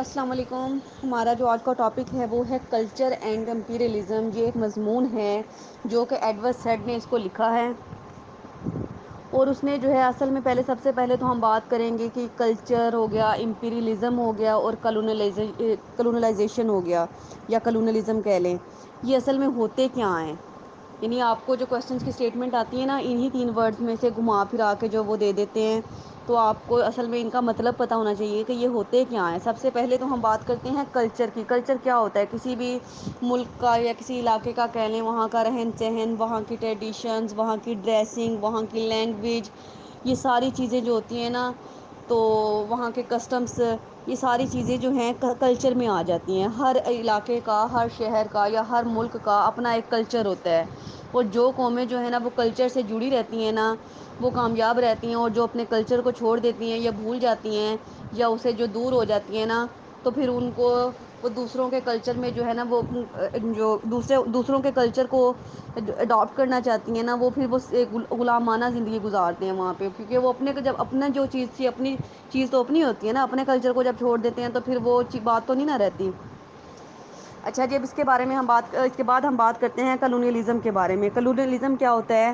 السلام علیکم. ہمارا جو آج کا ٹاپک ہے وہ ہے کلچر اینڈ امپیریلزم. یہ ایک مضمون ہے جو کہ ایڈورڈ سیڈ نے اس کو لکھا ہے، اور اس نے جو ہے اصل میں سب سے پہلے تو ہم بات کریں گے کہ کلچر ہو گیا، امپیریلزم ہو گیا، اور کلونلائزیشن ہو گیا یا کلونلزم کہہ لیں. یہ اصل میں ہوتے کیا ہیں؟ یعنی آپ کو جو کوشچنس کی اسٹیٹمنٹ آتی ہے نا، انہی 3 ورڈز میں سے گھما پھرا کے جو وہ دے دیتے ہیں، تو آپ کو اصل میں ان کا مطلب پتہ ہونا چاہیے کہ یہ ہوتے کیا ہیں. سب سے پہلے تو ہم بات کرتے ہیں کلچر کی. کلچر کیا ہوتا ہے؟ کسی بھی ملک کا یا کسی علاقے کا کہہ لیں، وہاں کا رہن سہن، وہاں کی ٹریڈیشنز، وہاں کی ڈریسنگ، وہاں کی لینگویج، یہ ساری چیزیں جو ہوتی ہیں نا، تو وہاں کے کسٹمس، یہ ساری چیزیں جو ہیں کلچر میں آ جاتی ہیں. ہر علاقے کا، ہر شہر کا یا ہر ملک کا اپنا ایک کلچر ہوتا ہے، اور جو قومیں جو ہیں نا وہ کلچر سے جڑی رہتی ہیں نا، وہ کامیاب رہتی ہیں. اور جو اپنے کلچر کو چھوڑ دیتی ہیں یا بھول جاتی ہیں یا اسے جو دور ہو جاتی ہیں نا، تو پھر ان کو وہ دوسروں کے کلچر میں جو ہے نا، وہ جو دوسروں کے کلچر کو اڈاپٹ کرنا چاہتی ہیں نا، وہ پھر وہ غلامانہ زندگی گزارتے ہیں وہاں پہ. کیونکہ وہ اپنے کو جب اپنا جو چیز تھی، اپنی چیز تو اپنی ہوتی ہے نا، اپنے کلچر کو جب چھوڑ دیتے ہیں تو پھر وہ بات تو نہیں نہ رہتی. اچھا جی، اب اس کے بارے میں اس کے بعد ہم بات کرتے ہیں کلونیلزم کے بارے میں. کلونیلزم کیا ہوتا ہے؟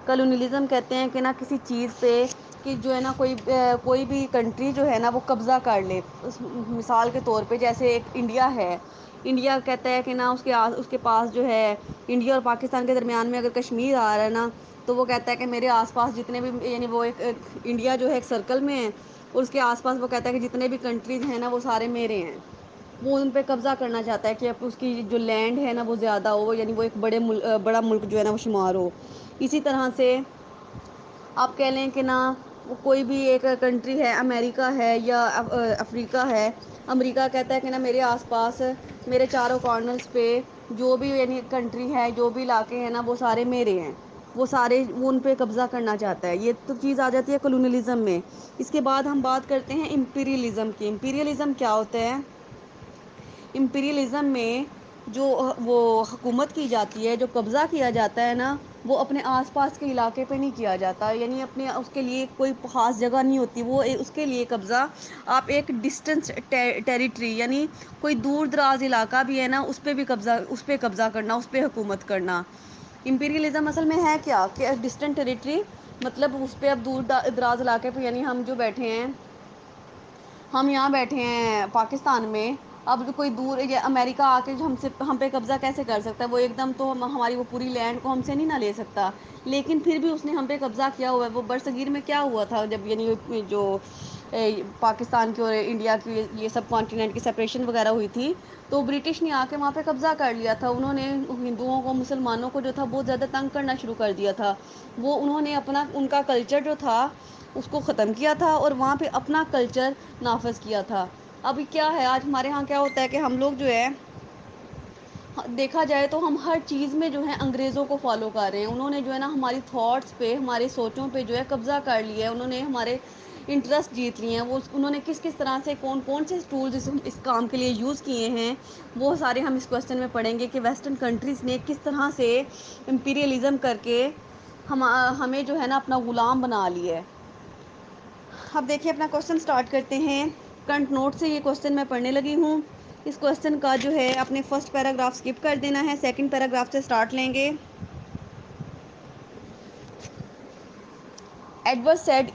کلونیلزم کہتے ہیں کہ نا کسی چیز پہ کہ جو ہے نا کوئی بھی کنٹری جو ہے نا وہ قبضہ کر لے. مثال کے طور پہ جیسے ایک انڈیا ہے. انڈیا کہتا ہے کہ نا اس کے پاس جو ہے، انڈیا اور پاکستان کے درمیان میں اگر کشمیر آ رہا ہے نا، تو وہ کہتا ہے کہ میرے آس پاس جتنے بھی، یعنی وہ ایک انڈیا جو ہے ایک سرکل میں ہے، اور اس کے آس پاس وہ کہتا ہے کہ جتنے بھی کنٹریز ہیں نا وہ سارے میرے ہیں. وہ ان پہ قبضہ کرنا چاہتا ہے کہ اب اس کی جو لینڈ ہے نا وہ زیادہ ہو، یعنی وہ ایک بڑا ملک جو ہے نا وہ شمار ہو. اسی طرح سے آپ کہہ لیں کہ نا کوئی بھی ایک کنٹری ہے، امریکہ ہے یا افریقہ ہے. امریکہ کہتا ہے کہ نا میرے آس پاس، میرے چاروں کارنرز پہ جو بھی یعنی کنٹری ہے، جو بھی علاقے ہیں نا، وہ سارے میرے ہیں. وہ ان پہ قبضہ کرنا چاہتا ہے. یہ تو چیز آ جاتی ہے کلونیلزم میں. اس کے بعد ہم بات کرتے ہیں امپیریلزم کی. امپیریلزم کیا ہوتا ہے؟ امپیریلزم میں جو وہ حکومت کی جاتی ہے، جو قبضہ کیا جاتا ہے نا، وہ اپنے آس پاس کے علاقے پہ نہیں کیا جاتا. یعنی اس کے لیے کوئی خاص جگہ نہیں ہوتی. وہ اس کے لیے قبضہ آپ ایک ڈسٹنس ٹیریٹری، یعنی کوئی دور دراز علاقہ بھی ہے نا، اس پہ قبضہ کرنا، اس پہ حکومت کرنا. امپیریلزم اصل میں ہے کیا کہ ڈسٹنٹ ٹیریٹری، مطلب اس پہ اب دور دراز علاقے پہ، یعنی ہم جو بیٹھے ہیں، ہم یہاں بیٹھے ہیں پاکستان میں، اب کوئی دور یا امریکہ آ کے ہم پہ قبضہ کیسے کر سکتا ہے؟ وہ ایک دم تو ہماری وہ پوری لینڈ کو ہم سے نہیں نہ لے سکتا. لیکن پھر بھی اس نے ہم پہ قبضہ کیا ہوا ہے. وہ برصغیر میں کیا ہوا تھا جب یعنی جو پاکستان کی اور انڈیا کی یہ سب کانٹیننٹ کی سپریشن وغیرہ ہوئی تھی، تو برٹش نے آ کے وہاں پہ قبضہ کر لیا تھا. انہوں نے ہندوؤں کو، مسلمانوں کو جو تھا بہت زیادہ تنگ کرنا شروع کر دیا تھا. انہوں نے ان کا کلچر جو تھا اس کو ختم کیا تھا، اور وہاں پہ اپنا کلچر نافذ کیا تھا. ابھی کیا ہے، آج ہمارے ہاں کیا ہوتا ہے کہ ہم لوگ جو ہے، دیکھا جائے تو ہم ہر چیز میں جو ہے انگریزوں کو فالو کر رہے ہیں. انہوں نے جو ہے نا ہماری تھاٹس پہ، ہماری سوچوں پہ جو ہے قبضہ کر لیا ہے. انہوں نے ہمارے انٹرسٹ جیت لیے ہیں. انہوں نے کس طرح سے کون سے ٹولز اس کام کے لیے یوز کیے ہیں، وہ سارے ہم اس کویسچن میں پڑھیں گے کہ ویسٹرن کنٹریز نے کس طرح سے امپیریلزم کر کے ہمیں جو ہے نا اپنا غلام بنا لیا ہے. اب دیکھیے اپنا کویسچن سٹارٹ کرتے ہیں. فرنٹ نوٹ سے یہ کویسچن میں پڑھنے لگی ہوں. اس کویسچن کا جو ہے اپنے فرسٹ پیراگراف اسکپ کر دینا ہے، سیکنڈ پیراگراف سے سٹارٹ لیں گے. Edward said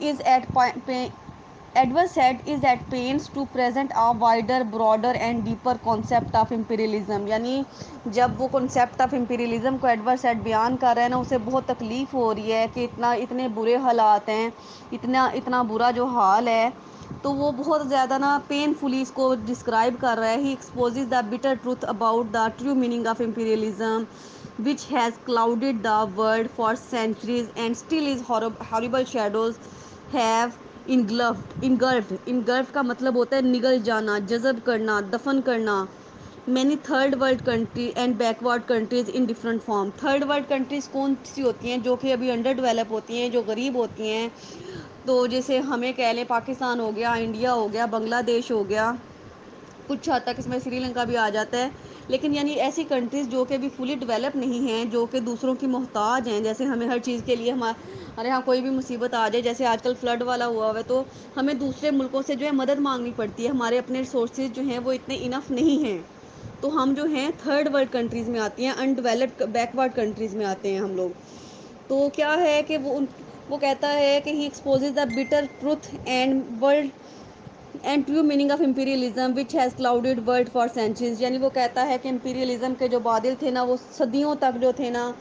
is at pains to present a wider, broader and deeper concept of imperialism. یعنی جب وہ کنسیپٹ آف امپیریلزم کو ایڈورڈ سیڈ بیان کر رہے ہیں نا، اسے بہت تکلیف ہو رہی ہے کہ اتنے برے حالات ہیں، اتنا برا جو حال ہے. تو وہ بہت زیادہ نا پینفلی اس کو ڈسکرائب کر رہا ہے. He exposes the bitter truth about the true meaning of imperialism which has clouded the world for centuries and still is horrible shadows have engulfed کا مطلب ہوتا ہے نگل جانا، جذب کرنا، دفن کرنا. many third world countries and backward countries in different form. Third world countries کون سی ہوتی ہیں؟ جو کہ ابھی انڈر ڈیولپ ہوتی ہیں، جو غریب ہوتی ہیں. تو جیسے ہمیں کہہ لیں پاکستان ہو گیا، انڈیا ہو گیا، بنگلہ دیش ہو گیا، کچھ حد تک اس میں سری لنکا بھی آ جاتا ہے. لیکن یعنی ایسی کنٹریز جو کہ ابھی فلی ڈیولپ نہیں ہیں، جو کہ دوسروں کی محتاج ہیں، جیسے ہمیں ہر چیز کے لیے ہمارے یہاں کوئی بھی مصیبت آ جائے، جیسے آج کل فلڈ والا ہوا ہے، تو ہمیں دوسرے ملکوں سے جو ہے مدد مانگنی پڑتی ہے، ہمارے اپنے ریسورسز جو ہیں وہ اتنے انف نہیں ہیں، تو ہم جو ہیں تھرڈ ورلڈ کنٹریز میں آتی ہیں، ان ڈیولپڈ بیکورڈ کنٹریز میں آتے ہیں ہم لوگ۔ تو کیا ہے کہ وہ کہتا ہے کہ he exposes the bitter truth and world and true meaning of imperialism which has clouded world for centuries, یعنی وہ کہتا ہے کہ امپیریلزم کے جو بادل تھے نا، وہ صدیوں تک جو تھے نا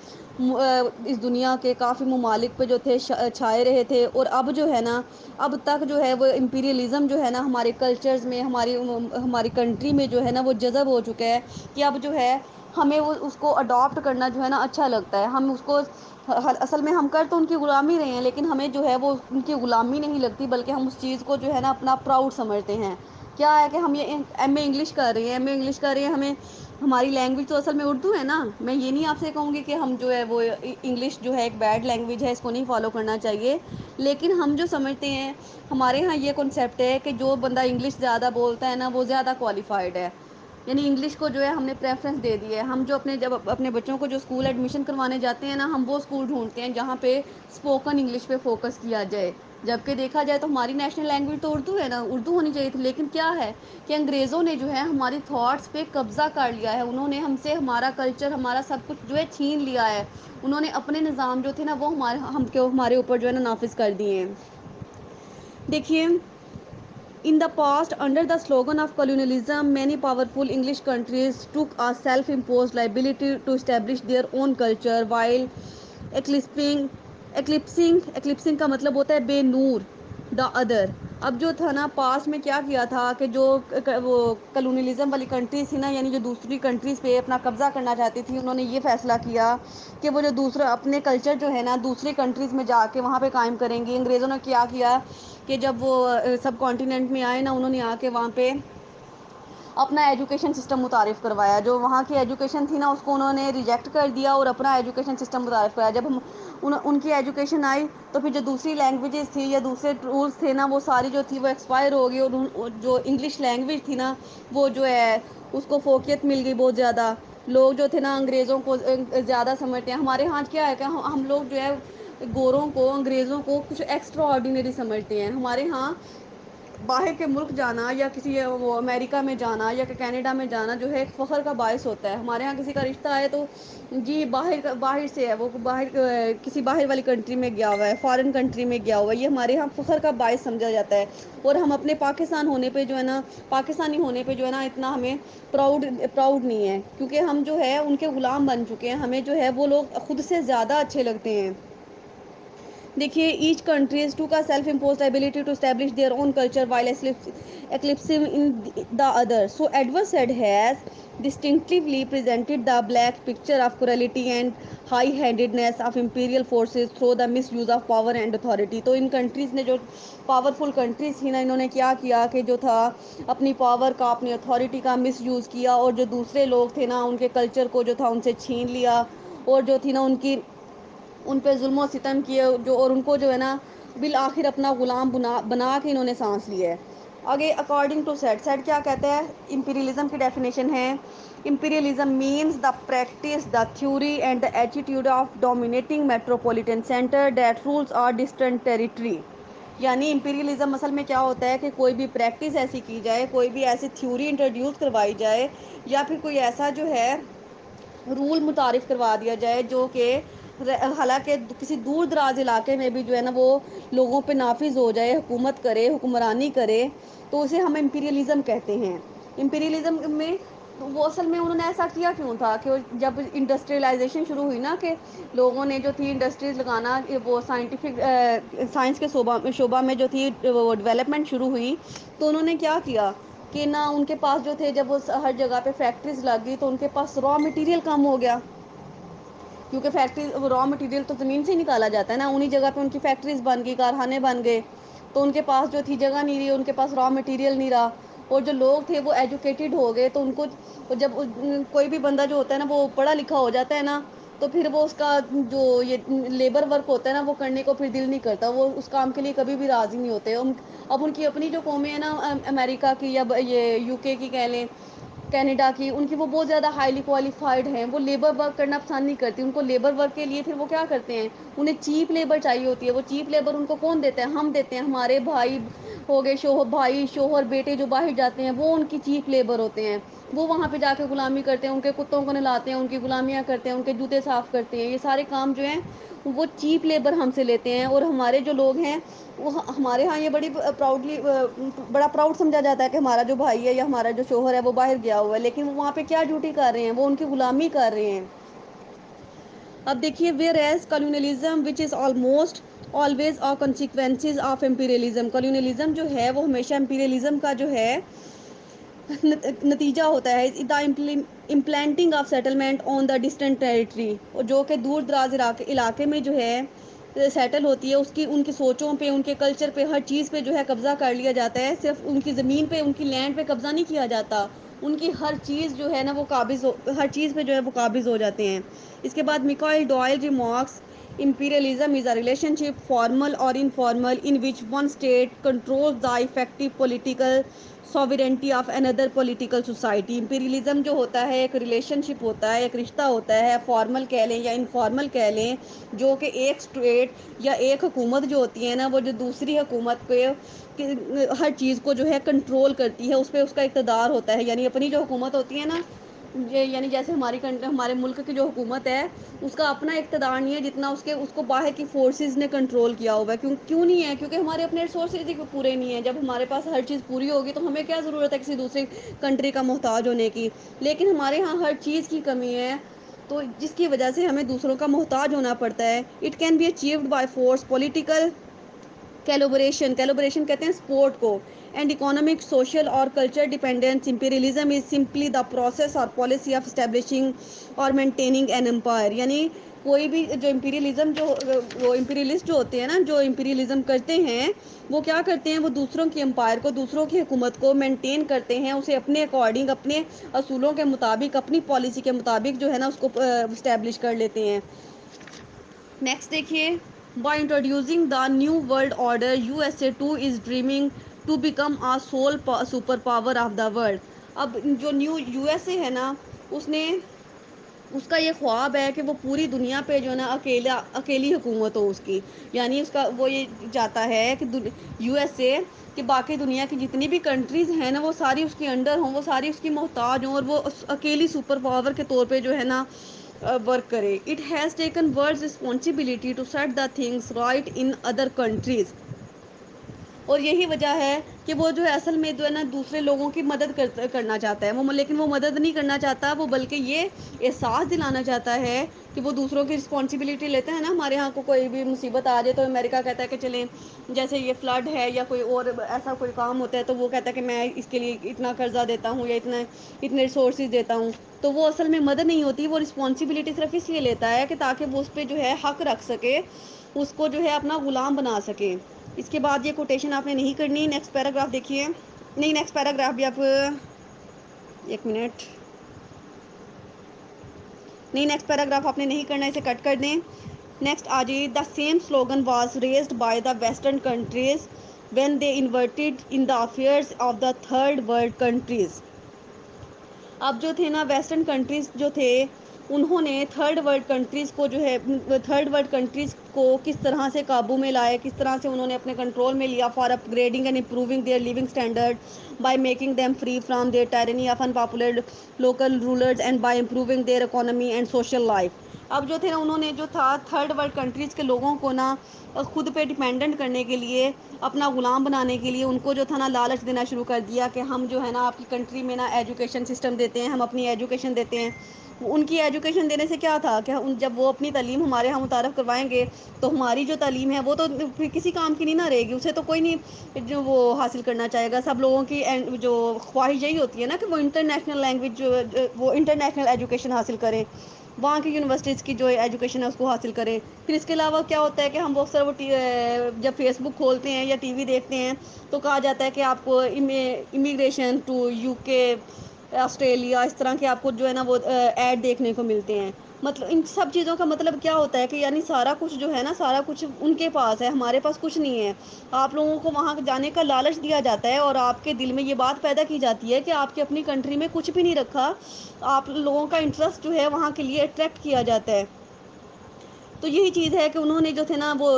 اس دنیا کے کافی ممالک پہ جو تھے چھائے رہے تھے، اور اب جو ہے نا، اب تک جو ہے وہ امپیریلزم جو ہے نا ہمارے کلچرز میں، ہماری کنٹری میں جو ہے نا وہ جذب ہو چکا ہے، کہ اب جو ہے ہمیں وہ اس کو اڈاپٹ کرنا جو ہے نا اچھا لگتا ہے۔ ہم اس کو اصل میں ہم کر تو ان کی غلامی رہے ہیں، لیکن ہمیں جو ہے وہ ان کی غلامی نہیں لگتی، بلکہ ہم اس چیز کو جو ہے نا اپنا پراؤڈ سمجھتے ہیں۔ کیا ہے کہ ہم یہ ایم اے انگلش کر رہے ہیں، ایم اے انگلش کر رہے ہیں، ہمیں ہماری لینگویج تو اصل میں اردو ہے نا۔ میں یہ نہیں آپ سے کہوں گی کہ ہم جو ہے وہ انگلش جو ہے ایک بیڈ لینگویج ہے، اس کو نہیں فالو کرنا چاہیے، لیکن ہم جو سمجھتے ہیں، ہمارے ہاں یہ کنسیپٹ ہے کہ جو بندہ انگلش زیادہ بولتا ہے نا وہ زیادہ کوالیفائڈ ہے، یعنی انگلش کو جو ہے ہم نے پریفرنس دے دی ہے۔ ہم جو جب اپنے بچوں کو جو اسکول ایڈمیشن کروانے جاتے ہیں نا، ہم وہ اسکول ڈھونڈتے ہیں جہاں پہ اسپوکن انگلش پہ فوکس کیا جائے، جبکہ دیکھا جائے تو ہماری نیشنل لینگویج تو اردو ہے نا، اردو ہونی چاہیے تھی، لیکن کیا ہے کہ انگریزوں نے جو ہے ہماری تھاٹس پہ قبضہ کر لیا ہے، انہوں نے ہم سے ہمارا کلچر، ہمارا سب کچھ جو ہے چھین لیا ہے، انہوں نے اپنے نظام جو تھے نا وہ ہمارے اوپر جو ہے نا نافذ کر دیے ہیں۔ دیکھیے، in the past, under the slogan of colonialism, many powerful English countries took a self-imposed liability to establish their own culture while eclipsing eclipsing کا مطلب ہوتا ہے بے نور دا ادر۔ اب جو تھا نا پاس میں کیا تھا کہ جو وہ کلونیلزم والی کنٹریز تھی نا، یعنی جو دوسری کنٹریز پہ اپنا قبضہ کرنا چاہتی تھی، انہوں نے یہ فیصلہ کیا کہ وہ جو دوسرا اپنے کلچر جو ہے نا دوسری کنٹریز میں جا کے وہاں پہ قائم کریں گی۔ انگریزوں نے کیا کہ جب وہ سب کانٹیننٹ میں آئے نا، انہوں نے آ کے وہاں پہ اپنا ایجوکیشن سسٹم متعارف کروایا، جو وہاں کی ایجوکیشن تھی نا اس کو انہوں نے ریجیکٹ کر دیا اور اپنا ایجوکیشن سسٹم متعارف کرایا۔ جب ان کی ایجوکیشن آئی تو پھر جو دوسری لینگویجز تھی یا دوسرے رولس تھے نا وہ ساری جو تھی وہ ایکسپائر ہو گئی، اور جو انگلش لینگویج تھی نا وہ جو ہے اس کو فوقیت مل گئی بہت زیادہ۔ لوگ جو تھے نا انگریزوں کو زیادہ سمجھتے ہیں، ہمارے ہاں کیا ہے کہ ہم لوگ جو ہے گوروں کو، انگریزوں کو کچھ ایکسٹرا آرڈینری سمجھتے ہیں۔ ہمارے ہاں باہر کے ملک جانا یا کسی وہ امریکہ میں جانا یا کہ کینیڈا میں جانا جو ہے ایک فخر کا باعث ہوتا ہے۔ ہمارے ہاں کسی کا رشتہ آئے تو جی باہر سے ہے، وہ کسی باہر والی کنٹری میں گیا ہوا ہے، فارن کنٹری میں گیا ہوا ہے، یہ ہمارے ہاں فخر کا باعث سمجھا جاتا ہے۔ اور ہم اپنے پاکستان ہونے پہ جو ہے نا، پاکستانی ہونے پہ جو ہے نا اتنا ہمیں پراؤڈ نہیں ہے، کیونکہ ہم جو ہے ان کے غلام بن چکے ہیں، ہمیں جو ہے وہ لوگ خود سے زیادہ اچھے لگتے ہیں۔ دیکھیے، ایچ کنٹریز ٹو کا self imposed ability to establish their own culture while eclipsing in the other. So Edward Said has distinctively presented the black picture of cruelty and high-handedness of imperial forces through the misuse of power and authority. تو ان countries نے جو powerful countries تھی نا، انہوں نے کیا کہ جو تھا اپنی پاور کا، اپنی اتھارٹی کا مس یوز کیا، اور جو دوسرے لوگ تھے نا ان کے کلچر کو جو تھا ان سے چھین لیا، اور جو تھی نا ان پہ ظلم و ستم کیے، اور ان کو جو ہے نا بالآخر اپنا غلام بنا کے انہوں نے سانس لیا ہے۔ آگے اکارڈنگ ٹو سیٹ کیا کہتا ہے؟ امپیریلزم کی ڈیفینیشن ہے: imperialism means the practice, the theory and the attitude of dominating metropolitan centre that rules or distant territory. یعنی امپیریلزم اصل میں کیا ہوتا ہے کہ کوئی بھی پریکٹس ایسی کی جائے، کوئی بھی ایسی تھیوری انٹروڈیوس کروائی جائے، یا پھر کوئی ایسا جو ہے رول متعارف کروا دیا جائے جو کہ حالانکہ کسی دور دراز علاقے میں بھی جو ہے نا وہ لوگوں پہ نافذ ہو جائے، حکومت کرے، حکمرانی کرے، تو اسے ہم امپیریلزم کہتے ہیں۔ امپیریلزم میں وہ اصل میں انہوں نے ایسا کیا کیوں تھا کہ جب انڈسٹریلائزیشن شروع ہوئی نا، کہ لوگوں نے جو تھی انڈسٹریز لگانا، وہ سائنس کے شعبہ میں جو تھی وہ ڈیولپمنٹ شروع ہوئی، تو انہوں نے کیا کہ نہ ان کے پاس جو تھے، جب وہ ہر جگہ پہ فیکٹریز لگ گئی تو ان کے پاس را مٹیریل کم ہو گیا، کیونکہ فیکٹری را مٹیریل تو زمین سے ہی نکالا جاتا ہے نا، انہی جگہ پہ ان کی فیکٹریز بن گئی، کارخانے بن گئے، تو ان کے پاس جو تھی جگہ نہیں رہی، ان کے پاس را مٹیریل نہیں رہا، اور جو لوگ تھے وہ ایجوکیٹڈ ہو گئے، تو ان کو جب کوئی بھی بندہ جو ہوتا ہے نا وہ پڑھا لکھا ہو جاتا ہے نا، تو پھر وہ اس کا جو یہ لیبر ورک ہوتا ہے نا وہ کرنے کو پھر دل نہیں کرتا، وہ اس کام کے لیے کبھی بھی راضی نہیں ہوتے۔ اب ان کی اپنی جو قومیں ہیں نا، امریکہ کی یا یہ UK کی کہہ لیں، کینیڈا کی، ان کی وہ بہت زیادہ ہائیلی کوالیفائڈ ہیں، وہ لیبر ورک کرنا پسند نہیں کرتی، ان کو لیبر ورک کے لیے پھر وہ کیا کرتے ہیں، انہیں چیپ لیبر چاہیے ہوتی ہے، وہ چیپ لیبر ان کو کون دیتا ہے، ہم دیتے ہیں، ہمارے بھائی ہو گئے، شوہر بھائی شوہر بیٹے جو باہر جاتے ہیں وہ ان کی چیپ لیبر ہوتے ہیں، وہ وہاں پہ جا کے غلامی کرتے ہیں، ان کے کتوں کو نہلاتے ہیں، ان کی غلامیاں کرتے ہیں، ان کے جوتے صاف کرتے ہیں، یہ سارے کام جو ہیں وہ چیپ لیبر ہم سے لیتے ہیں، اور ہمارے جو لوگ ہیں وہ ہمارے ہاں یہ بڑی پراؤڈلی بڑا پراؤڈ سمجھا جاتا ہے کہ ہمارا جو بھائی ہے یا ہمارا جو شوہر ہے وہ باہر گیا ہوا ہے، لیکن وہ وہاں پہ کیا ڈیوٹی کر رہے ہیں، وہ ان کی غلامی کر رہے ہیں۔ اب دیکھیے where as colonialism which is almost always are consequences of imperialism, colonialism جو ہے وہ ہمیشہ امپیریلزم کا جو ہے نتیجہ ہوتا ہے، the implanting of settlement on the distant territory, جو کہ دور دراز علاقے میں جو ہے سیٹل ہوتی ہے، اس کی ان کی سوچوں پہ، ان کے کلچر پہ، ہر چیز پہ جو ہے قبضہ کر لیا جاتا ہے، صرف ان کی زمین پہ، ان کی لینڈ پہ قبضہ نہیں کیا جاتا، ان کی ہر چیز جو ہے نا وہ قابض ہر چیز پہ جو ہے وہ قابض ہو جاتے ہیں۔ اس کے بعد Michael Doyle remarks imperialism is a relationship formal or informal in which one state controls the effective political sovereignty of another political society۔ Imperialism جو ہوتا ہے ایک ریلیشن شپ ہوتا ہے، ایک رشتہ ہوتا ہے، فارمل کہہ لیں یا انفارمل کہہ لیں، جو کہ ایک اسٹیٹ یا ایک حکومت جو ہوتی ہے نا وہ جو دوسری حکومت پہ ہر چیز کو جو ہے کنٹرول کرتی ہے، اس پہ اس کا اقتدار ہوتا ہے، یعنی اپنی جو حکومت ہوتی ہے نا، یعنی جیسے ہمارے ملک کی جو حکومت ہے اس کا اپنا اقتدار نہیں ہے جتنا اس کو باہر کی فورسز نے کنٹرول کیا ہوا ہے، کیوں نہیں ہے، کیونکہ ہمارے اپنے ریسورسز ہی پورے نہیں ہیں، جب ہمارے پاس ہر چیز پوری ہوگی تو ہمیں کیا ضرورت ہے کسی دوسری کنٹری کا محتاج ہونے کی، لیکن ہمارے ہاں ہر چیز کی کمی ہے، تو جس کی وجہ سے ہمیں دوسروں کا محتاج ہونا پڑتا ہے۔ It can be achieved by force, political collaboration کہتے ہیں سپورٹ کو، and economic social or culture dependence. Imperialism is simply the process or policy of establishing or maintaining an empire, یعنی کوئی بھی جو امپیریلزم وہ امپیریلسٹ جو ہوتے ہیں نا، جو امپیریلزم کرتے ہیں وہ کیا کرتے ہیں، وہ دوسروں کی امپائر کو، دوسروں کی حکومت کو مینٹین کرتے ہیں، اسے اپنے اکارڈنگ، اپنے اصولوں کے مطابق، اپنی پالیسی کے مطابق جو ہے نا اس کو اسٹیبلش کر لیتے ہیں۔ نیکسٹ دیکھیے، by introducing the new world order U S A to is dreaming to become a sole super power of the world. اب جو نیو یو ایس اے ہے نا، اس کا یہ خواب ہے کہ وہ پوری دنیا پہ جو ہے نا اکیلی حکومت ہو اس کی، یعنی اس کا وہ یہ چاہتا ہے کہ یو ایس اے کہ باقی دنیا کی جتنی بھی کنٹریز ہیں نا وہ ساری اس کے انڈر ہوں، وہ ساری اس کی محتاج ہوں، اور وہ اکیلی سپر پاور کے طور پہ جو ہے نا ورک کرے۔ It has taken world's responsibility to set the things right in other countries, اور یہی وجہ ہے کہ وہ جو ہے اصل میں جو ہے نا دوسرے لوگوں کی مدد کرنا چاہتا ہے وہ، لیکن وہ مدد نہیں کرنا چاہتا، وہ بلکہ یہ احساس دلانا چاہتا ہے کہ وہ دوسروں کی رسپانسبلٹی لیتا ہے نا۔ ہمارے ہاں کو کوئی بھی مصیبت آ جائے تو امریکہ کہتا ہے کہ چلیں، جیسے یہ فلڈ ہے یا کوئی اور ایسا کوئی کام ہوتا ہے تو وہ کہتا ہے کہ میں اس کے لیے اتنا قرضہ دیتا ہوں یا اتنے ریسورسز دیتا ہوں، تو وہ اصل میں مدد نہیں ہوتی، وہ رسپانسبلٹی صرف اس لیے لیتا ہے کہ تاکہ وہ اس پہ جو ہے حق رکھ سکے، اس کو جو ہے اپنا غلام بنا سکے۔ اس کے بعد یہ کوٹیشن آپ نے نہیں کرنی، نیکسٹ پیراگراف دیکھیے، نہیں نیکسٹ پیراگراف بھی آپ ایک منٹ، نہیں نیکسٹ پیراگراف آپ نے نہیں کرنا، اسے کٹ کر دیں۔ نیکسٹ آ جائیے، the same slogan was raised by the western countries when they inverted in the affairs of the third world countries. اب جو تھے نا ویسٹرن کنٹریز جو تھے، انہوں نے تھرڈ ورلڈ کنٹریز کو جو ہے تھرڈ ورلڈ کنٹریز کو کس طرح سے قابو میں لائے، کس طرح سے انہوں نے اپنے کنٹرول میں لیا، for upgrading and improving their living standard by making them free from their tyranny of unpopular local rulers and by improving their economy and social life. اب جو تھے نا انہوں نے جو تھا تھرڈ ورلڈ کنٹریز کے لوگوں کو نا خود پہ ڈپینڈنٹ کرنے کے لیے، اپنا غلام بنانے کے لیے ان کو جو تھا نا لالچ دینا شروع کر دیا کہ ہم جو ہے نا آپ کی کنٹری میں نا ایجوکیشن سسٹم دیتے ہیں، ہم اپنی ایجوکیشن دیتے ہیں۔ ان کی ایجوکیشن دینے سے کیا تھا کہ جب وہ اپنی تعلیم ہمارے ہاں متعارف کروائیں گے تو ہماری جو تعلیم ہے وہ تو پھر کسی کام کی نہیں نہ رہے گی، اسے تو کوئی نہیں جو وہ حاصل کرنا چاہے گا۔ سب لوگوں کی جو خواہش یہی ہوتی ہے نا کہ وہ انٹرنیشنل لینگویج وہ انٹرنیشنل ایجوکیشن حاصل کریں، وہاں کی یونیورسٹیز کی جو ایجوکیشن ہے اس کو حاصل کریں۔ پھر اس کے علاوہ کیا ہوتا ہے کہ ہم اکثر وہ جب فیس بک کھولتے ہیں یا ٹی وی دیکھتے ہیں تو کہا جاتا ہے کہ آپ کو امیگریشن ٹو یو کے، آسٹریلیا، اس طرح کے آپ کو جو ہے نا وہ ایڈ دیکھنے کو ملتے ہیں۔ مطلب ان سب چیزوں کا مطلب کیا ہوتا ہے کہ یعنی سارا کچھ جو ہے نا، سارا کچھ ان کے پاس ہے، ہمارے پاس کچھ نہیں ہے. آپ لوگوں کو وہاں جانے کا لالچ دیا جاتا ہے اور آپ کے دل میں یہ بات پیدا کی جاتی ہے کہ آپ کے اپنی کنٹری میں کچھ بھی نہیں رکھا. آپ لوگوں کا انٹرسٹ جو ہے وہاں کے لیے اٹریکٹ کیا جاتا ہے. تو یہی چیز ہے کہ انہوں نے جو تھے نا وہ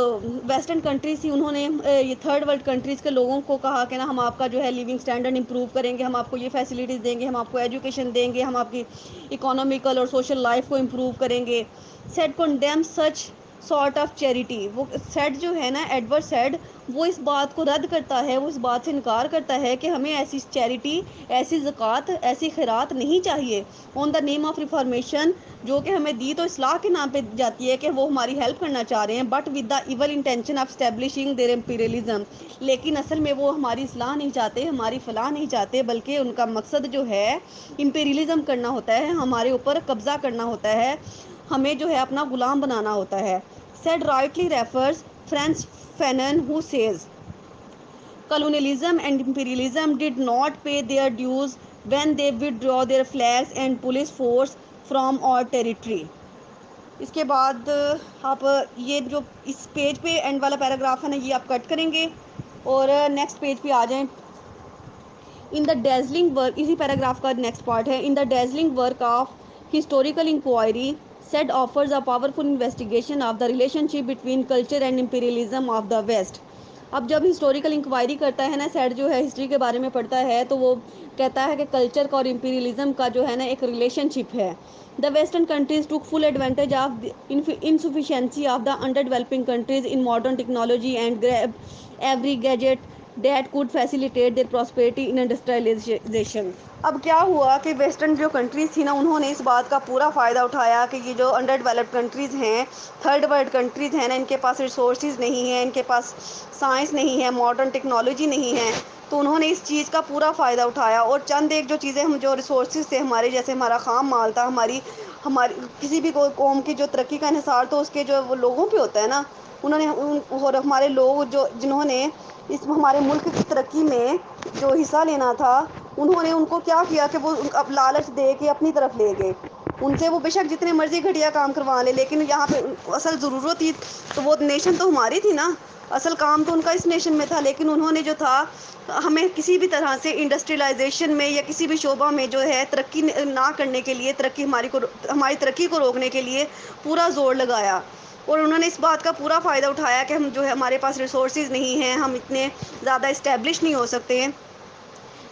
ویسٹرن کنٹریز تھی، انہوں نے یہ تھرڈ ورلڈ کنٹریز کے لوگوں کو کہا کہ نا ہم آپ کا جو ہے لیونگ اسٹینڈرڈ امپروو کریں گے، ہم آپ کو یہ فیسلٹیز دیں گے، ہم آپ کو ایجوکیشن دیں گے، ہم آپ کی اکنامیکل اور سوشل لائف کو امپروو کریں گے. Said condemn such sort of charity. وہ سیڈ جو ہے نا، ایڈورڈ سیڈ، وہ اس بات کو رد کرتا ہے، وہ اس بات سے انکار کرتا ہے کہ ہمیں ایسی چیریٹی، ایسی زکوٰۃ، ایسی خیرات نہیں چاہیے آن دا نیم آف ریفارمیشن، جو کہ ہمیں دی تو اصلاح کے نام پہ جاتی ہے کہ وہ ہماری ہیلپ کرنا چاہ رہے ہیں، but with the evil intention of establishing their imperialism. لیکن اصل میں وہ ہماری اصلاح نہیں چاہتے، ہماری فلاح نہیں چاہتے، بلکہ ان کا مقصد جو ہے امپیریلزم کرنا ہوتا ہے، ہمارے اوپر قبضہ کرنا ہوتا ہے، ہمیں جو ہے اپنا غلام بنانا ہوتا ہے. Said rightly refers Frantz Fanon who says colonialism and imperialism did not pay their dues when they withdraw their flags and police force from our territory. اس کے بعد آپ یہ جو اس پیج پہ اینڈ والا پیراگراف ہے نا، یہ آپ کٹ کریں گے اور نیکسٹ پیج پہ آ جائیں. ان دا ڈیزلنگ ورک، اسی پیراگراف کا نیکسٹ پارٹ ہے. In the dazzling work of historical inquiry Said offers a powerful investigation of the relationship between culture and imperialism of the West. اب جب historical inquiry کرتا ہے نا sad, جو ہے ہسٹری کے بارے میں پڑھتا ہے، تو وہ کہتا ہے کہ کلچر کا اور امپیریلزم کا جو ہے نا ایک ریلیشن شپ ہے. دا western countries took full advantage of insufficiency of the underdeveloping countries in modern technology and grabbed every gadget that could facilitate their prosperity in industrialization. اب کیا ہوا کہ ویسٹرن جو کنٹریز تھی نا، انہوں نے اس بات کا پورا فائدہ اٹھایا کہ یہ جو انڈر ڈیولپڈ کنٹریز ہیں، تھرڈ ورلڈ کنٹریز ہیں نا، ان کے پاس ریسورسز نہیں ہیں، ان کے پاس سائنس نہیں ہے، ماڈرن ٹیکنالوجی نہیں ہے. تو انہوں نے اس چیز کا پورا فائدہ اٹھایا اور چند ایک جو چیزیں ہم جو ریسورسز تھے ہمارے، جیسے ہمارا خام مال تھا، ہماری کسی بھی قوم کی جو ترقی کا انحصار تو اس کے جو وہ لوگوں پہ ہوتا ہے نا، انہوں نے اور ہمارے لوگ جو جنہوں نے اس ہمارے ملک کی ترقی میں جو حصہ لینا تھا، انہوں نے ان کو کیا کیا کہ وہ اب لالچ دے کے اپنی طرف لے گئے. ان سے وہ بے شک جتنے مرضی گھٹیا کام کروا لے، لیکن یہاں پہ اصل ضرورت تھی تو وہ نیشن تو ہماری تھی نا، اصل کام تو ان کا اس نیشن میں تھا. لیکن انہوں نے جو تھا ہمیں کسی بھی طرح سے انڈسٹریلائزیشن میں یا کسی بھی شعبہ میں جو ہے ترقی نہ کرنے کے لیے، ہماری ترقی کو روکنے کے لیے پورا زور لگایا. اور انہوں نے اس بات کا پورا فائدہ اٹھایا کہ ہم جو ہے ہمارے پاس ریسورسز نہیں ہیں، ہم اتنے زیادہ اسٹیبلش نہیں ہو سکتے ہیں.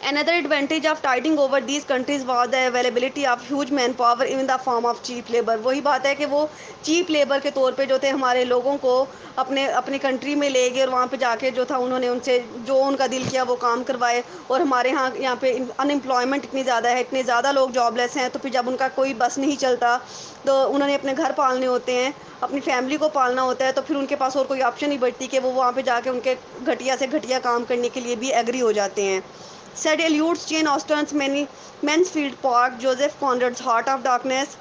Another advantage of tiding over these countries was the availability of huge manpower in the form of cheap labor. وہی بات ہے کہ وہ چیپ لیبر کے طور پہ جو تھے ہمارے لوگوں کو اپنی کنٹری میں لے گئے اور وہاں پہ جا کے جو تھا انہوں نے ان سے جو ان کا دل کیا وہ کام کروائے. اور ہمارے یہاں پہ ان امپلائمنٹ اتنی زیادہ ہے، اتنے زیادہ لوگ جاب لیس ہیں، تو پھر جب ان کا کوئی بس نہیں چلتا تو انہوں نے اپنے گھر پالنے ہوتے ہیں، اپنی فیملی کو پالنا ہوتا ہے، تو پھر ان کے پاس اور کوئی آپشن نہیں بچتی کہ وہ وہاں پہ جا کے ان کے گھٹیا سے گھٹیا کام کرنے کے لیے بھی ایگری ہو جاتے ہیں. Said Eliot's Jane Austen's Mansfield Park Joseph Conrad's Heart of Darkness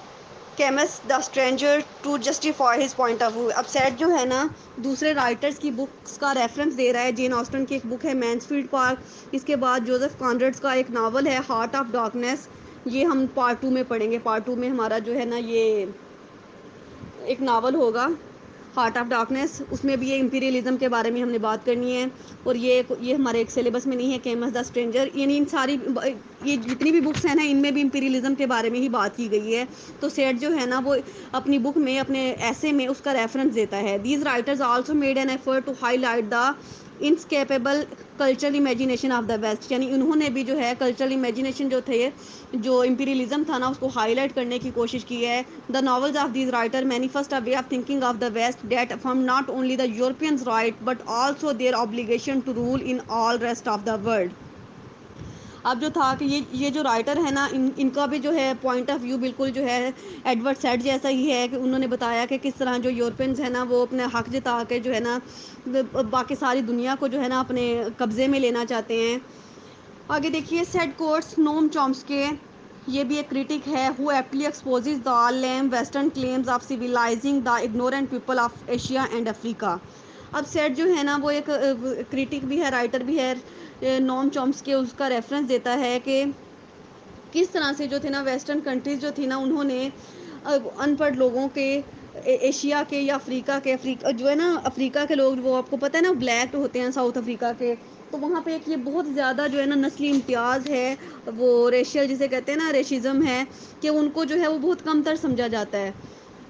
Camus the Stranger to justify his point of view. اب سیڈ جو ہے نا دوسرے رائٹرس کی بکس کا ریفرنس دے رہا ہے. جین آسٹن کی ایک بک ہے مینسفیلڈ پارک، اس کے بعد جوزف کانرڈز کا ایک ناول ہے ہارٹ آف ڈارکنیس. یہ ہم پارٹ 2 میں پڑھیں گے. پارٹ 2 میں ہمارا جو ہے نا یہ ایک ناول ہوگا ہارٹ آف ڈارکنیس، اس میں بھی یہ امپیریلزم کے بارے میں ہم نے بات کرنی ہے. اور یہ ہمارے ایک سلیبس میں نہیں ہے. کیمس دا اسٹرینجر، یعنی ان ساری یہ جتنی بھی بکس ہیں نا ان میں بھی امپیریلزم کے بارے میں ہی بات کی گئی ہے. تو سیٹ جو ہے نا وہ اپنی بک میں، اپنے ایسے میں اس کا ریفرنس دیتا ہے. These writers also made an effort to highlight the inescapable cultural imagination of the West. یعنی انہوں نے بھی جو ہے کلچرل امیجینیشن جو تھے، جو امپیریلزم تھا نا، اس کو ہائی لائٹ کرنے کی کوشش کی ہے. The novels of these writer manifest a way of thinking of the West that affirm not only the Europeans right but also their obligation to rule in all rest of the world. اب جو تھا کہ یہ جو writer ہے نا، ان کا بھی جو ہے پوائنٹ آف ویو بالکل جو ہے ایڈورڈ سیڈ جیسا ہی ہے، کہ انہوں نے بتایا کہ کس طرح جو یورپینز ہیں نا وہ اپنے حق جتا کے جو ہے نا باقی ساری دنیا کو جو ہے نا اپنے قبضے میں لینا چاہتے ہیں. آگے دیکھیے سیڈ کوٹس نوم چومسکے، یہ بھی ایک کرٹک ہے. He aptly exposes the lame western claims of civilizing the ignorant people of Asia and Africa. اب سیٹ جو ہے نا وہ ایک کرٹک بھی ہے، رائٹر بھی ہے. نوم چومسکے اس کا ریفرنس دیتا ہے کہ کس طرح سے جو تھے نا ویسٹرن کنٹریز جو تھی نا، انہوں نے ان پڑھ لوگوں کے، ایشیا کے یا افریقہ جو ہے نا، افریقہ کے لوگ، وہ آپ کو پتہ ہے نا بلیک ہوتے ہیں ساؤتھ افریقہ کے، تو وہاں پہ ایک یہ بہت زیادہ جو ہے نا نسلی امتیاز ہے، وہ ریشیل جسے کہتے ہیں نا، ریشزم ہے، کہ ان کو جو ہے وہ بہت کم تر سمجھا جاتا ہے.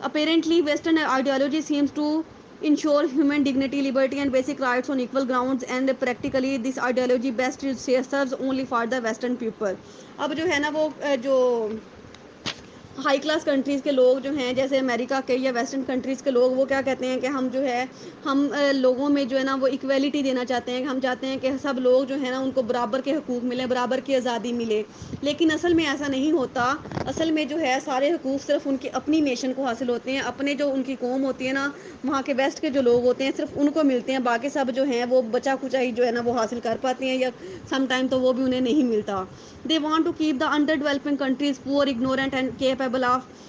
Apparently western ideology seems to ensure human dignity, liberty and basic rights on equal grounds, and practically this ideology best serves only for the western people. اب جو ہے نا وہ جو ہائی کلاس کنٹریز کے لوگ جو ہیں، جیسے امریکہ کے یا ویسٹرن کنٹریز کے لوگ، وہ کیا کہتے ہیں کہ ہم جو ہے، ہم لوگوں میں جو ہے نا وہ ایکویلٹی دینا چاہتے ہیں، کہ ہم چاہتے ہیں کہ سب لوگ جو ہیں نا ان کو برابر کے حقوق ملیں، برابر کی آزادی ملے. لیکن اصل میں ایسا نہیں ہوتا. اصل میں جو ہے سارے حقوق صرف ان کی اپنی نیشن کو حاصل ہوتے ہیں، اپنے جو ان کی قوم ہوتی ہے نا، وہاں کے ویسٹ کے جو لوگ ہوتے ہیں صرف ان کو ملتے ہیں. باقی سب جو ہیں وہ بچا کچا ہی جو ہے نا وہ حاصل کر پاتے ہیں، یا سم ٹائم تو وہ بھی انہیں نہیں ملتا. They want to keep the underdeveloping countries poor, ignorant and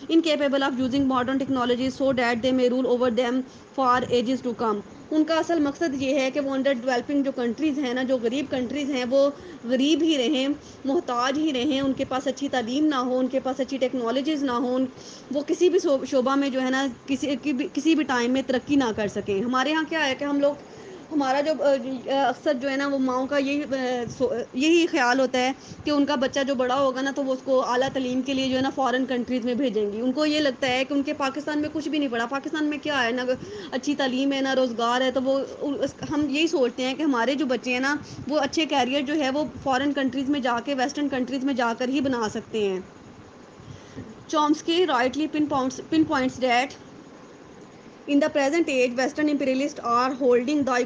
incapable of using modern technologies so that they may rule over them for ages to come. ان کا اصل مقصد یہ ہے کہ وہ انڈر ڈیولپنگ جو کنٹریز ہیں نا، جو غریب کنٹریز ہیں، وہ غریب ہی رہیں، محتاج ہی رہیں، ان کے پاس اچھی تعلیم نہ ہو، ان کے پاس اچھی ٹیکنالوجیز نہ ہوں، وہ کسی بھی شعبہ میں جو ہے نا کسی بھی ٹائم میں ترقی نہ کر سکیں. ہمارے یہاں کیا ہے کہ ہم لوگ، ہمارا جو اکثر جو ہے نا وہ ماؤں کا یہی خیال ہوتا ہے کہ ان کا بچہ جو بڑا ہوگا نا تو وہ اس کو اعلیٰ تعلیم کے لیے جو ہے نا فارن کنٹریز میں بھیجیں گی. ان کو یہ لگتا ہے کہ ان کے پاکستان میں کچھ بھی نہیں پڑھا. پاکستان میں کیا ہے نا، اچھی تعلیم ہے، نہ روزگار ہے، تو وہ ہم یہی سوچتے ہیں کہ ہمارے جو بچے ہیں نا وہ اچھے کیریئر جو ہے وہ فارن کنٹریز میں جا کے، ویسٹرن کنٹریز میں جا کر ہی بنا سکتے ہیں. Chomsky rightly pinpoints that in the present age, Western imperialists are holding the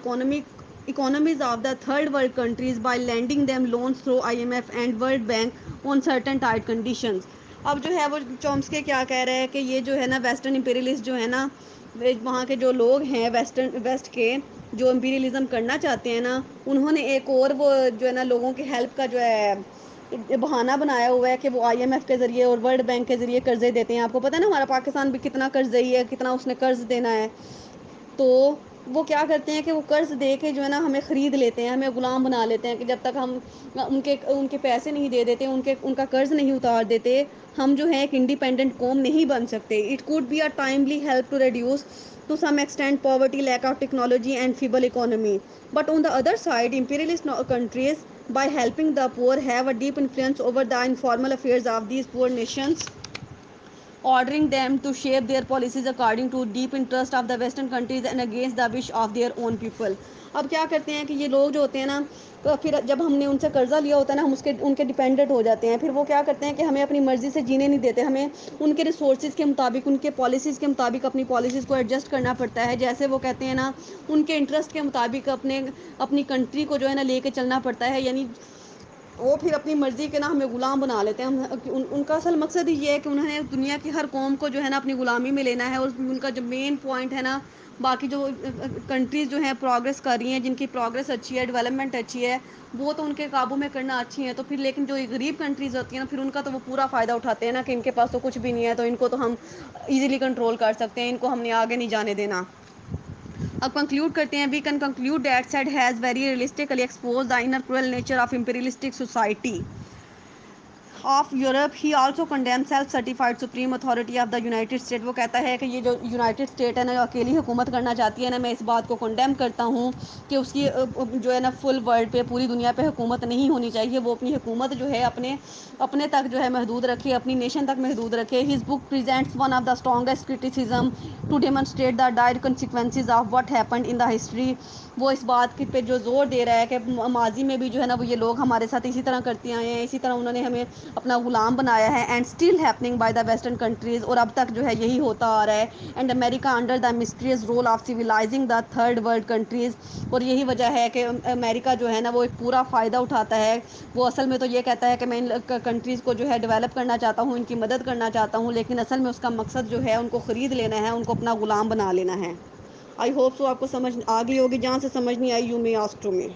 economies of the third world countries by lending them loans through IMF and World Bank on certain tight conditions. اب جو ہے وہ چومسکے کیا کہہ رہے ہیں کہ یہ جو ہے نا ویسٹرن امپیریلسٹ جو ہے نا، وہاں کے جو لوگ ہیں ویسٹ کے، جو امپیریلزم کرنا چاہتے ہیں نا، انہوں نے ایک اور وہ جو ہے نا لوگوں کی ہیلپ کا جو ہے بہانہ بنایا ہوا ہے کہ وہ آئی ایم ایف کے ذریعے اور ورلڈ بینک کے ذریعے قرضے دیتے ہیں. آپ کو پتہ ہے نا ہمارا پاکستان بھی کتنا قرضئی ہے، کتنا اس نے قرض دینا ہے. تو وہ کیا کرتے ہیں کہ وہ قرض دے کے جو ہے نا ہمیں خرید لیتے ہیں، ہمیں غلام بنا لیتے ہیں، کہ جب تک ہم ان کے پیسے نہیں دے دیتے، ان کا قرض نہیں اتار دیتے، ہم جو ہے ایک انڈیپینڈنٹ قوم نہیں بن سکتے. It could be a timely help to reduce to some extent poverty, lack of technology and feeble economy. But on the other side, imperialist countries by helping the poor have a deep influence over the informal affairs of these poor nations, ordering them to shape their policies according to deep interest of the western countries and against the wish of their own people. اب کیا کرتے ہیں کہ یہ لوگ جو ہوتے ہیں نا، تو پھر جب ہم نے ان سے قرضہ لیا ہوتا ہے نا، ہم ان کے ڈیپینڈنٹ ہو جاتے ہیں. پھر وہ کیا کرتے ہیں کہ ہمیں اپنی مرضی سے جینے نہیں دیتے، ہمیں ان کے ریسورسز کے مطابق، ان کے پالیسیز کے مطابق اپنی پالیسیز کو ایڈجسٹ کرنا پڑتا ہے. جیسے وہ کہتے ہیں نا، ان کے انٹرسٹ کے مطابق اپنی کنٹری کو جو ہے نا لے کے چلنا پڑتا ہے. یعنی وہ پھر اپنی مرضی کے نا ہمیں غلام بنا لیتے ہیں. ان کا اصل مقصد ہی یہ ہے کہ انہوں نے دنیا کی ہر قوم کو جو ہے نا اپنی غلامی میں لینا ہے. اور ان کا جو مین پوائنٹ ہے نا، باقی جو کنٹریز جو ہیں پروگریس کر رہی ہیں، جن کی پروگریس اچھی ہے، ڈیولپمنٹ اچھی ہے، وہ تو ان کے قابو میں کرنا اچھی ہیں. تو پھر لیکن جو غریب کنٹریز ہوتی ہیں نا، پھر ان کا تو وہ پورا فائدہ اٹھاتے ہیں نا، کہ ان کے پاس تو کچھ بھی نہیں ہے، تو ان کو تو ہم ایزیلی کنٹرول کر سکتے ہیں، ان کو ہم نے آگے نہیں جانے دینا. اب کنکلوڈ کرتے ہیں. We can conclude that Said has very realistically expose the inner cruel nature of imperialistic society of Europe. He also condemn self certified supreme authority of the United State. وہ کہتا ہے کہ یہ جو یونائٹیڈ اسٹیٹ ہے نا، جو اکیلی حکومت کرنا چاہتی ہے نا، میں اس بات کو کنڈیم کرتا ہوں کہ اس کی جو ہے نا فل ورلڈ پہ، پوری دنیا پہ حکومت نہیں ہونی چاہیے. وہ اپنی حکومت جو ہے اپنے تک جو ہے محدود رکھے، اپنی نیشن تک محدود رکھے. His book presents one of the strongest criticism to demonstrate the dire consequences of what happened in the history. وہ اس بات پہ جو زور دے رہا ہے کہ ماضی میں بھی جو ہے نا وہ یہ لوگ ہمارے ساتھ اسی طرح کرتے آئے ہیں، اسی طرح انہوں نے ہمیں اپنا غلام بنایا ہے. And still happening by the western countries. اور اب تک جو ہے یہی ہوتا آ رہا ہے. And America under the mistress role of civilizing the third world countries. اور یہی وجہ ہے کہ امریکہ جو ہے نا وہ ایک پورا فائدہ اٹھاتا ہے. وہ اصل میں تو یہ کہتا ہے کہ میں ان کنٹریز کو جو ہے ڈیولپ کرنا چاہتا ہوں، ان کی مدد کرنا چاہتا ہوں، لیکن اصل میں اس کا مقصد جو ہے ان کو خرید لینا ہے، ان کو اپنا غلام بنا لینا ہے. آئی ہوپ سو آپ کو سمجھ آ گئی ہوگی. جہاں سے سمجھ نہیں آئی، you may ask to me.